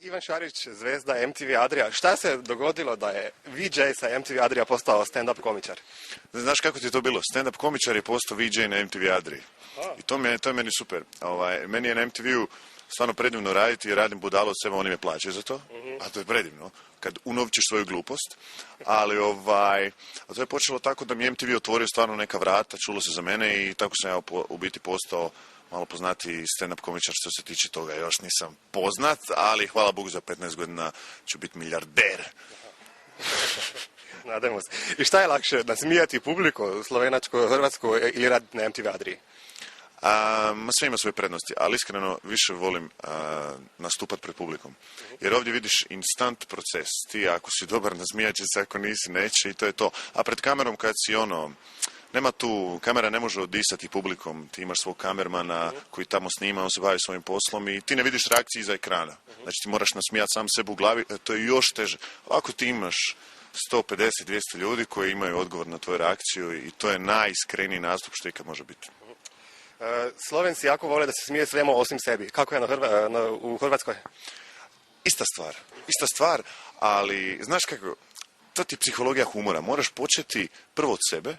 Ivan Šarić, zvezda MTV Adria. Šta se dogodilo da je VJ sa MTV Adria postao stand-up komičar? Znaš kako ti je to bilo? Stand-up komičar je postao VJ na MTV Adri. I to je meni super. Meni je na MTV-u stvarno predivno raditi jer radim budalo od sebe, oni me plaćaju za to. A to je predivno. Kad unovčiš svoju glupost. Ali a to je počelo tako da mi MTV otvorio stvarno neka vrata, čulo se za mene i tako sam ja u biti postao malo poznati stand-up komičar što se tiče toga. Još nisam poznat, ali hvala Bogu za 15 godina ću biti milijarder. Nadajmo se. I šta je lakše, nasmijati publiku, slovenačko, hrvatsko ili raditi na MTV Adriji? Sve ima svoje prednosti, ali iskreno više volim nastupati pred publikom. Jer ovdje vidiš instant proces. Ti ako si dobar nasmijat će se, ako nisi neće i to je to. A pred kamerom kad si nema tu, kamera ne može odisati publikom, ti imaš svog kamermana koji tamo snima, on se bavi svojim poslom i ti ne vidiš reakciji iza ekrana. Znači ti moraš nasmijati sam sebe u glavi, to je još teže. Ako ti imaš 150-200 ljudi koji imaju odgovor na tvoju reakciju i to je najiskreniji nastup što ikad može biti. Slovenci jako vole da se smije svemu osim sebi. Kako je u Hrvatskoj? Ista stvar, ali znaš kako, to ti je psihologija humora. Moraš početi prvo od sebe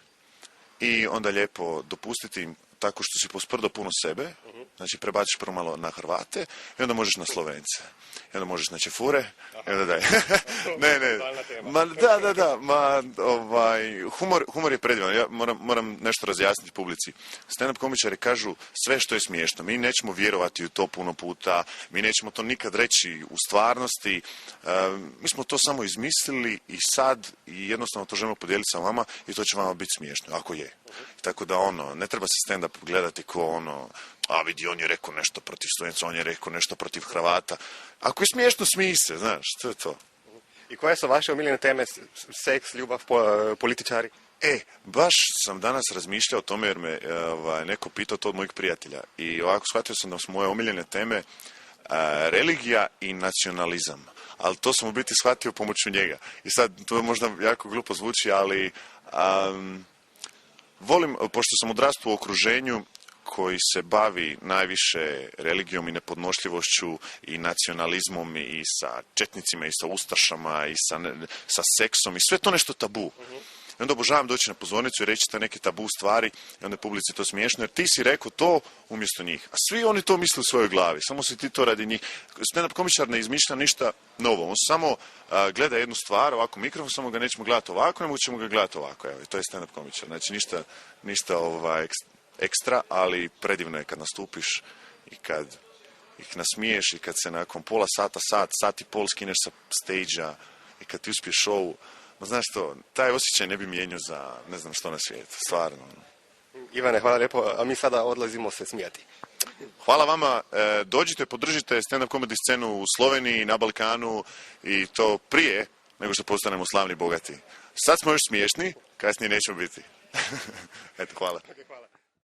i onda lijepo dopustiti im tako što si posprdo puno sebe, znači prebaciš prvo malo na Hrvate i onda možeš na Slovence. I onda možeš na Čefure i onda daj. Humor je predivan. Ja moram nešto razjasniti publici. Stand-up komičari kažu sve što je smiješno. Mi nećemo vjerovati u to puno puta, mi nećemo to nikad reći u stvarnosti. Mi smo to samo izmislili i sad i jednostavno to želimo podijeliti sa vama i to će vama biti smiješno, ako je. Tako da ne treba se stand-up gledati ko a vidi, on je rekao nešto protiv Slovenca, on je rekao nešto protiv Hrvata. Ako je smiješno, smij se, znaš, to je to. I koje su vaše omiljene teme? Seks, ljubav, političari? Baš sam danas razmišljao o tome jer me neko pitao to od mojih prijatelja. I ovako shvatio sam da su moje omiljene teme religija i nacionalizam. Ali to sam u biti shvatio pomoću njega. I sad, to možda jako glupo zvuči, ali volim, pošto sam odrastao u okruženju koji se bavi najviše religijom i nepodnošljivošću i nacionalizmom i sa četnicima i sa ustašama i sa seksom i sve to nešto tabu. I onda obožavam doći na pozornicu i reći te neke tabu stvari i onda publici to smiješno jer ti si rekao to umjesto njih. A svi oni to misle u svojoj glavi, samo si ti to radi njih. Stand-up komičar ne izmišlja ništa novo, on samo gleda jednu stvar, ovako mikrofon, samo ga nećemo gledati ovako, nego ćemo ga gledati ovako. Evo, i to je stand-up komičar. Znači ništa ekstra, ali predivno je kad nastupiš i kad ih nasmiješ i kad se nakon pola sata, sat i pol skineš sa stage-a i kad ti uspiješ show. Znaš što, taj osjećaj ne bi mijenio za ne znam što na svijetu, stvarno. Ivane, hvala lijepo, a mi sada odlazimo se smijati. Hvala vama, dođite, podržite stand-up comedy scenu u Sloveniji, na Balkanu i to prije nego što postanemo slavni i bogati. Sad smo još smiješni, kasnije nećemo biti. Eto, hvala.